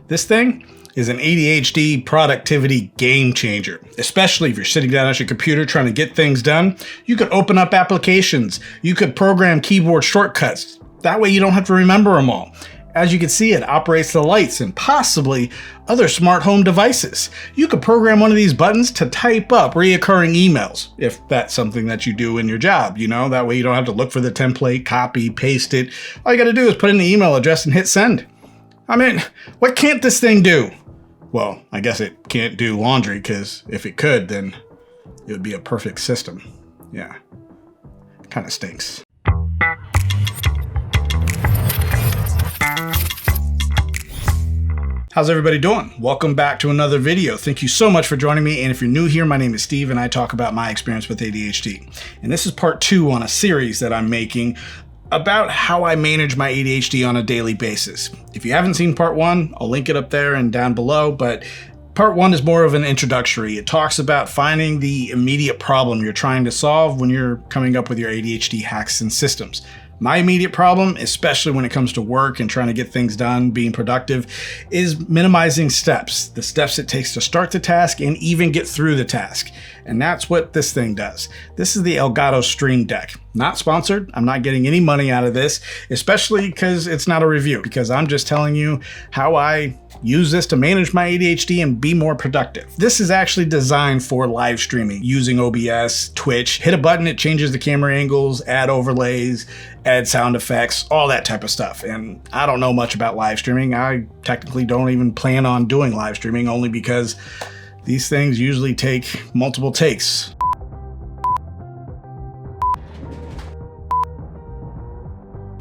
This thing is an ADHD productivity game changer, especially if you're sitting down at your computer trying to get things done. You could open up applications. You could program keyboard shortcuts. That way you don't have to remember them all. As you can see, it operates the lights and possibly other smart home devices. You could program one of these buttons to type up reoccurring emails, if that's something that you do in your job, that way you don't have to look for the template, copy, paste it. All you gotta do is put in the email address and hit send. I mean, what can't this thing do? Well, I guess it can't do laundry, because if it could, then it would be a perfect system. Yeah, kind of stinks. How's everybody doing? Welcome back to another video. Thank you so much for joining me. And if you're new here, my name is Steve and I talk about my experience with ADHD. And this is part 2 on a series that I'm making about how I manage my ADHD on a daily basis. If you haven't seen part 1, I'll link it up there and down below, but part 1 is more of an introductory. It talks about finding the immediate problem you're trying to solve when you're coming up with your ADHD hacks and systems. My immediate problem, especially when it comes to work and trying to get things done, being productive, is minimizing steps. The steps it takes to start the task and even get through the task. And that's what this thing does. This is the Elgato Stream Deck. Not sponsored. I'm not getting any money out of this, especially because it's not a review, because I'm just telling you how I use this to manage my ADHD and be more productive. This is actually designed for live streaming using OBS, Twitch. Hit a button, it changes the camera angles, add overlays, add sound effects, all that type of stuff. And I don't know much about live streaming. I technically don't even plan on doing live streaming, only because these things usually take multiple takes.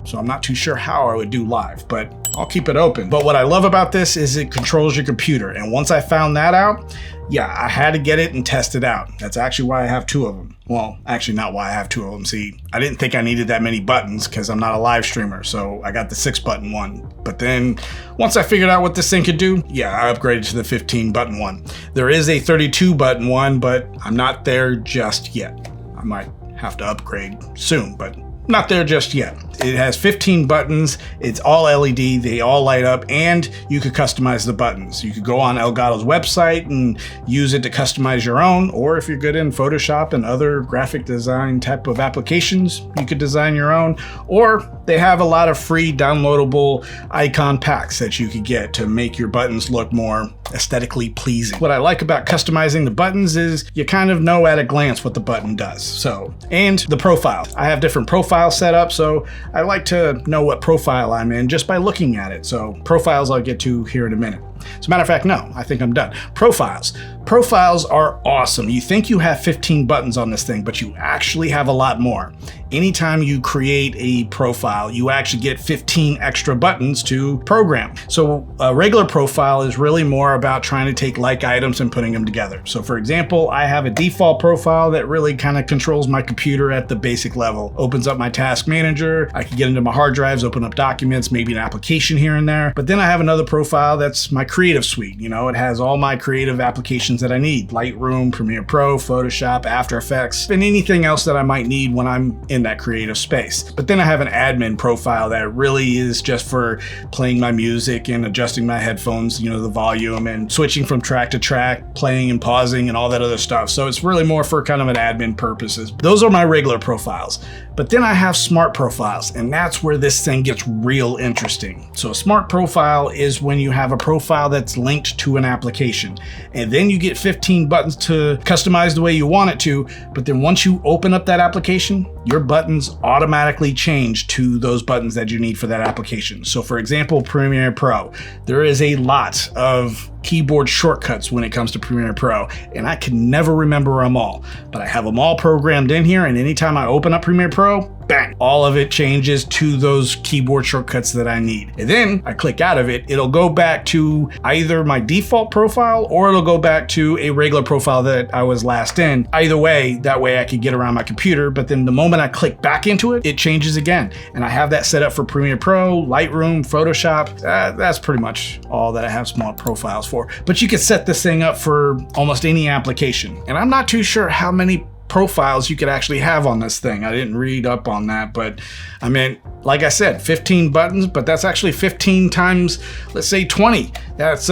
So I'm not too sure how I would do live, but I'll keep it open. But what I love about this is it controls your computer. And once I found that out, yeah, I had to get it and test it out. That's actually why I have 2 of them. Well, actually not why I have 2 of them. See, I didn't think I needed that many buttons because I'm not a live streamer. So I got the 6-button one. But then once I figured out what this thing could do, yeah, I upgraded to the 15-button one. There is a 32-button one, but I'm not there just yet. I might have to upgrade soon, but not there just yet. It has 15 buttons, it's all LED, they all light up, and you could customize the buttons. You could go on Elgato's website and use it to customize your own, or if you're good in Photoshop and other graphic design type of applications, you could design your own. Or they have a lot of free downloadable icon packs that you could get to make your buttons look more aesthetically pleasing. What I like about customizing the buttons is you kind of know at a glance what the button does. So, and the profile. I have different profiles set up, so I like to know what profile I'm in just by looking at it. So profiles I'll get to here in a minute. As a matter of fact, no, I think I'm done. Profiles. Profiles are awesome. You think you have 15 buttons on this thing, but you actually have a lot more. Anytime you create a profile, you actually get 15 extra buttons to program. So a regular profile is really more about trying to take like items and putting them together. So for example, I have a default profile that really kind of controls my computer at the basic level. Opens up my task manager. I can get into my hard drives, open up documents, maybe an application here and there. But then I have another profile that's my creative suite. It has all my creative applications that I need. Lightroom, Premiere Pro, Photoshop, After Effects, and anything else that I might need when I'm in that creative space. But then I have an admin profile that really is just for playing my music and adjusting my headphones, the volume, and switching from track to track, playing and pausing and all that other stuff. So it's really more for kind of an admin purposes. Those are my regular profiles. But then I have smart profiles, and that's where this thing gets real interesting. So a smart profile is when you have a profile that's linked to an application, and then you get 15 buttons to customize the way you want it to. But then once you open up that application, your buttons automatically change to those buttons that you need for that application. So for example, Premiere Pro, there is a lot of keyboard shortcuts when it comes to Premiere Pro, and I can never remember them all, but I have them all programmed in here, and anytime I open up Premiere Pro, bang, all of it changes to those keyboard shortcuts that I need. And then I click out of it, it'll go back to either my default profile or it'll go back to a regular profile that I was last in. Either way, that way I could get around my computer, but then the moment I click back into it, it changes again. And I have that set up for Premiere Pro, Lightroom, Photoshop. That's pretty much all that I have smart profiles for. But you can set this thing up for almost any application. And I'm not too sure how many profiles you could actually have on this thing. I didn't read up on that, but I mean, like I said, 15 buttons, but that's actually 15 times, let's say 20. That's,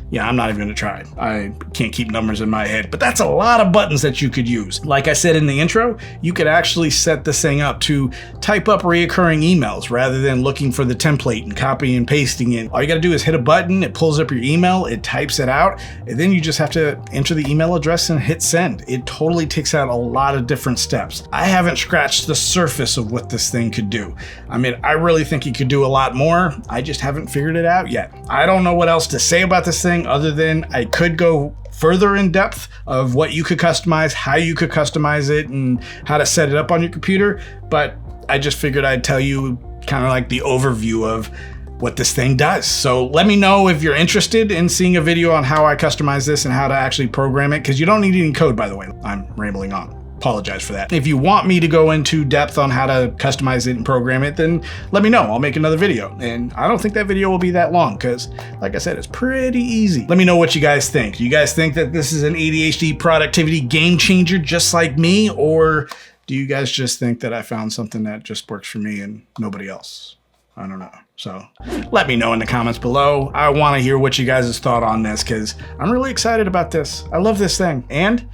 yeah, I'm not even gonna try. I can't keep numbers in my head, but that's a lot of buttons that you could use. Like I said in the intro, you could actually set this thing up to type up reoccurring emails rather than looking for the template and copying and pasting it. All you gotta do is hit a button, it pulls up your email, it types it out, and then you just have to enter the email address and hit send. It totally takes out a lot of different steps. I haven't scratched the surface of what this thing could do. I mean, I really think it could do a lot more. I just haven't figured it out yet. I don't know what else to say about this thing other than I could go further in depth of what you could customize, how you could customize it, and how to set it up on your computer, but I just figured I'd tell you kind of like the overview of what this thing does. So let me know if you're interested in seeing a video on how I customize this and how to actually program it, because you don't need any code, by the way. I'm rambling on. Apologize for that. If you want me to go into depth on how to customize it and program it, then let me know. I'll make another video. And I don't think that video will be that long because, like I said, it's pretty easy. Let me know what you guys think. Do you guys think that this is an ADHD productivity game changer just like me? Or do you guys just think that I found something that just works for me and nobody else? I don't know. So let me know in the comments below. I want to hear what you guys' thought on this because I'm really excited about this. I love this thing. And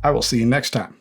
I will see you next time.